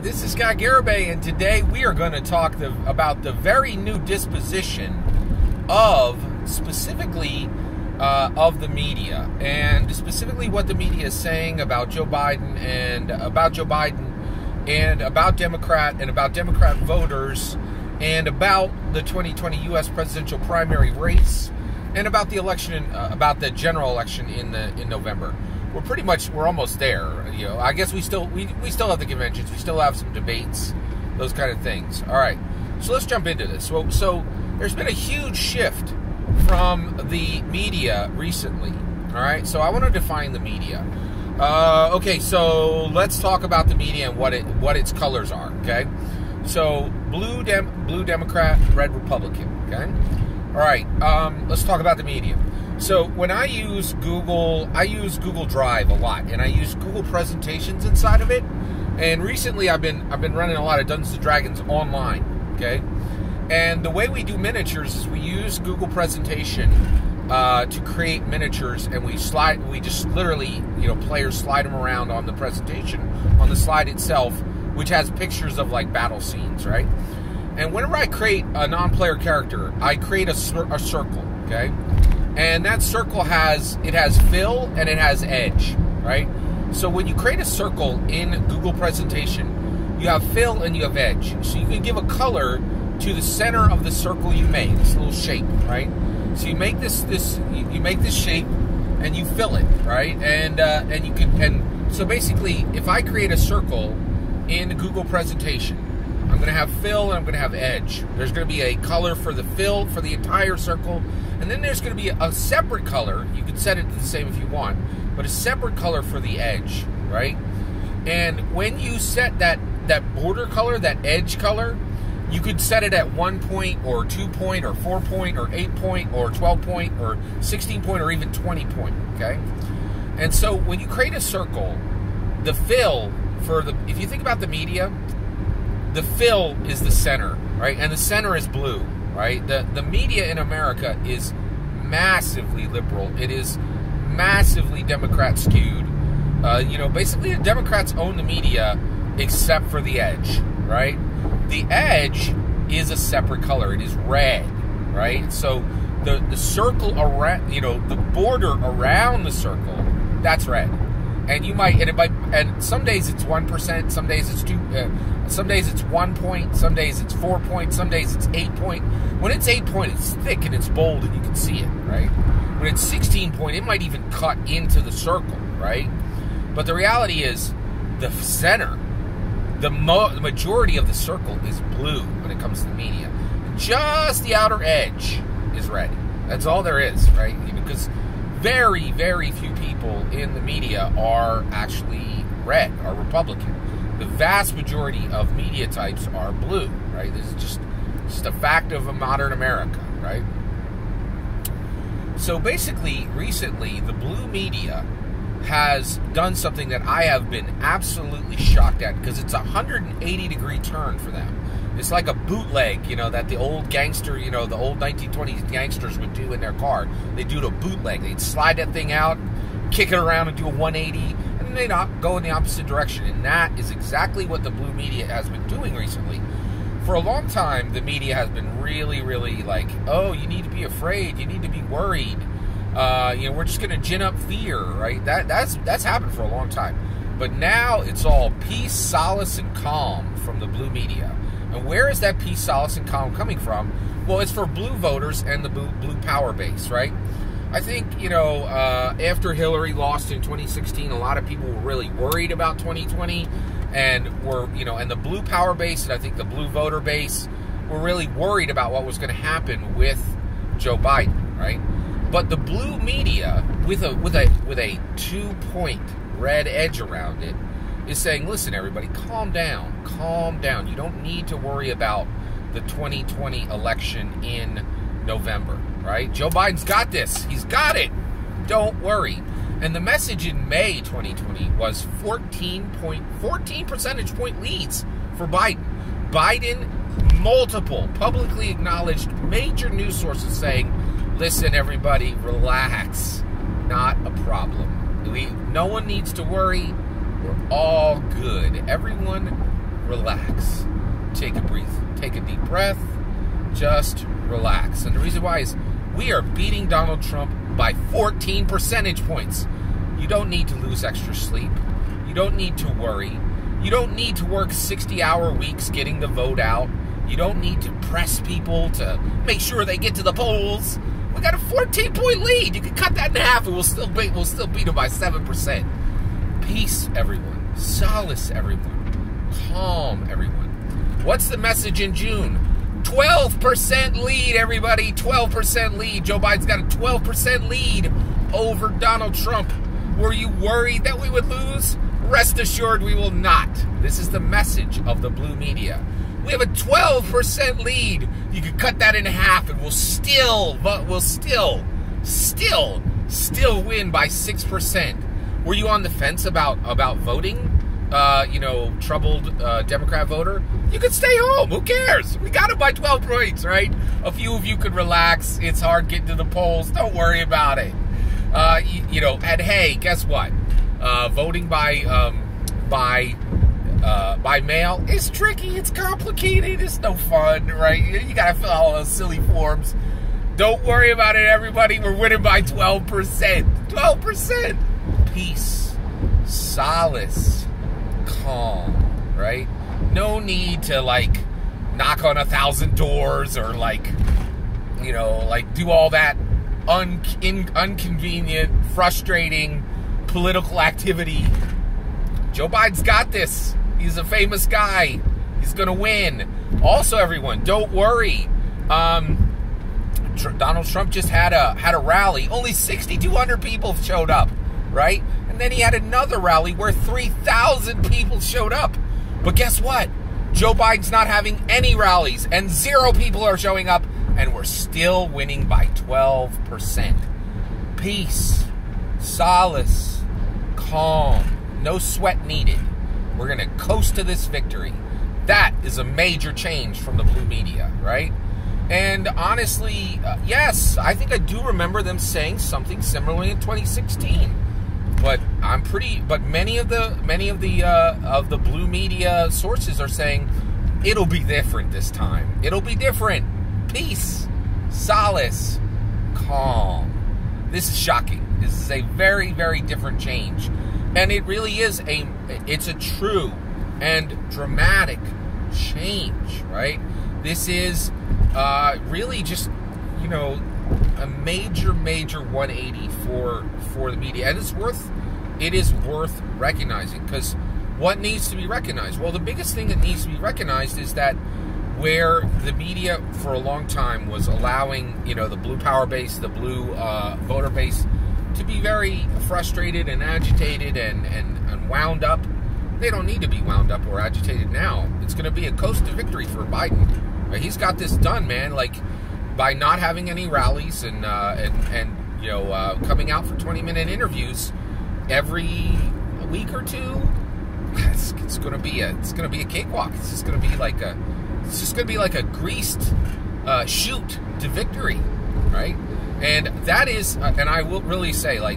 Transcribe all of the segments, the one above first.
this is Garibay, and today we are going to talk about the very new disposition of, specifically, of the media, and specifically what the media is saying about Joe Biden and about Democrat voters and about the 2020 U.S. presidential primary race and about the election, about the general election in November. We're almost there. You know, I guess we still have the conventions, we still have some debates, those kind of things. All right, so let's jump into this. So there's been a huge shift from the media recently. All right, so I want to define the media. Okay, so let's talk about the media and what its colors are. Okay, so blue Democrat, red Republican. Okay, all right. Let's talk about the media. So when I use Google Drive a lot, and I use Google presentations inside of it. And recently, I've been running a lot of Dungeons & Dragons online. Okay, and the way we do miniatures is we use Google presentation to create miniatures, and we just literally, players slide them around on the presentation, on the slide itself, which has pictures of like battle scenes, right? And whenever I create a non-player character, I create a circle. Okay. And that circle has fill and it has edge, right? So when you create a circle in Google presentation, you have fill and you have edge. So you can give a color to the center of the circle you make, this little shape, right? So you make this shape and you fill it, right? And so basically, if I create a circle in Google presentation, I'm going to have fill and I'm going to have edge. There's going to be a color for the fill for the entire circle. And then there's going to be a separate color. You can set it to the same if you want, but a separate color for the edge, right? And when you set that border color, that edge color, you could set it at 1 point or 2 point or 4 point or 8 point or 12 point or 16 point or even 20 point, okay? And so when you create a circle, the fill if you think about the media, the fill is the center, right? And the center is blue. Right? The media in America is massively liberal. It is massively Democrat skewed. Basically the Democrats own the media except for the edge, right? The edge is a separate color. It is red, right? So the circle around, the border around the circle, that's red. And and some days it's 1%, some days it's 2%, some days it's 1 point, some days it's 4 point, some days it's 8 point. When it's 8 point, it's thick and it's bold and you can see it, right? When it's 16 point, it might even cut into the circle, right? But the reality is, the center, the majority of the circle is blue when it comes to the media. Just the outer edge is red. That's all there is, right? Because very, very few people in the media are actually red, are Republican. The vast majority of media types are blue, right? This is just a fact of a modern America, right? So basically, recently, the blue media has done something that I have been absolutely shocked at, because it's a 180-degree turn for them. It's like a bootleg, that the old gangster, the old 1920s gangsters would do in their car. They do a bootleg. They'd slide that thing out, kick it around and do a 180, and then they'd go in the opposite direction. And that is exactly what the blue media has been doing recently. For a long time, the media has been really, really like, oh, you need to be afraid. You need to be worried. We're just going to gin up fear, right? That's happened for a long time. But now it's all peace, solace, and calm from the blue media. And where is that peace, solace, and calm coming from? Well, it's for blue voters and the blue power base, right? I think, after Hillary lost in 2016, a lot of people were really worried about 2020, and and the blue power base and I think the blue voter base were really worried about what was going to happen with Joe Biden, right? But the blue media, with a 2 point red edge around it, is saying, listen, everybody, calm down. Calm down. You don't need to worry about the 2020 election in November, right? Joe Biden's got this. He's got it. Don't worry. And the message in May 2020 was 14 percentage point leads for Biden. Biden, multiple publicly acknowledged major news sources saying, listen, everybody, relax. Not a problem. No one needs to worry. We're all good. Everyone relax. Take a deep breath. Just relax. And the reason why is we are beating Donald Trump by 14 percentage points. You don't need to lose extra sleep. You don't need to worry. You don't need to work 60-hour weeks getting the vote out. You don't need to press people to make sure they get to the polls. We got a 14-point lead. You can cut that in half and we'll still beat them by 7%. Peace, everyone. Solace, everyone. Calm, everyone. What's the message in June? 12% lead, everybody. 12% lead. Joe Biden's got a 12% lead over Donald Trump. Were you worried that we would lose? Rest assured we will not. This is the message of the blue media. We have a 12% lead. You could cut that in half and we'll still win by 6%. Were you on the fence about voting? Troubled Democrat voter? You could stay home. Who cares? We got it by 12 points, right? A few of you could relax. It's hard getting to the polls. Don't worry about it. And hey, guess what? Voting by mail is tricky. It's complicated. It's no fun, right? You gotta fill out all those silly forms. Don't worry about it, everybody. We're winning by 12%. 12%. Peace, solace, calm, right? No need to knock on 1,000 doors or do all that inconvenient, frustrating political activity. Joe Biden's got this. He's a famous guy. He's going to win. Also, everyone, don't worry. Donald Trump just had a rally. Only 6,200 people showed up, right? And then he had another rally where 3,000 people showed up. But guess what? Joe Biden's not having any rallies, and 0 people are showing up, and we're still winning by 12%. Peace, solace, calm, no sweat needed. We're going to coast to this victory. That is a major change from the blue media, right? And honestly, yes, I think I do remember them saying something similar in 2016. But many of the blue media sources are saying it'll be different this time. It'll be different. Peace, solace, calm. This is shocking. This is a very, very different change. And it really is it's a true and dramatic change, right? This is really just, a major 180 for the media. And it is worth recognizing, because what needs to be recognized? Well, the biggest thing that needs to be recognized is that where the media for a long time was allowing, the blue power base, the blue voter base to be very frustrated and agitated and wound up. They don't need to be wound up or agitated now. It's going to be a coast to victory for Biden. He's got this done, man. By not having any rallies and coming out for 20-minute interviews every week or two. It's going to be a cakewalk. It's just going to be like a greased shoot to victory, right? And that is, and I will really say, I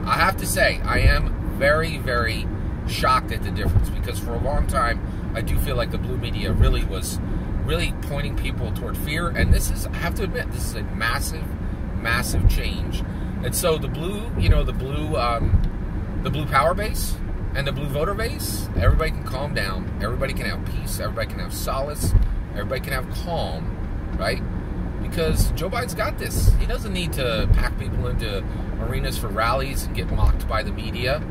have to say, I am very, very shocked at the difference, because for a long time, I do feel like the blue media really was pointing people toward fear, and this is, I have to admit, this is a massive, massive change. And so the blue power base and the blue voter base, everybody can calm down, everybody can have peace, everybody can have solace, everybody can have calm, right? Because Joe Biden's got this. He doesn't need to pack people into arenas for rallies and get mocked by the media.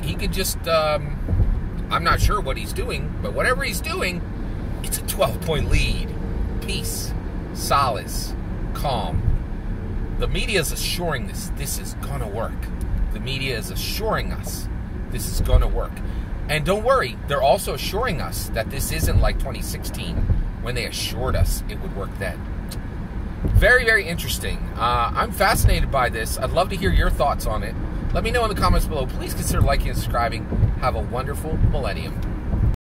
He could just, I'm not sure what he's doing, but whatever he's doing, it's a 12-point lead. Peace, solace, calm. The media is assuring this is going to work. The media is assuring us this is going to work. And don't worry, they're also assuring us that this isn't like 2016 when they assured us it would work then. Very, very interesting. I'm fascinated by this. I'd love to hear your thoughts on it. Let me know in the comments below. Please consider liking and subscribing. Have a wonderful millennium.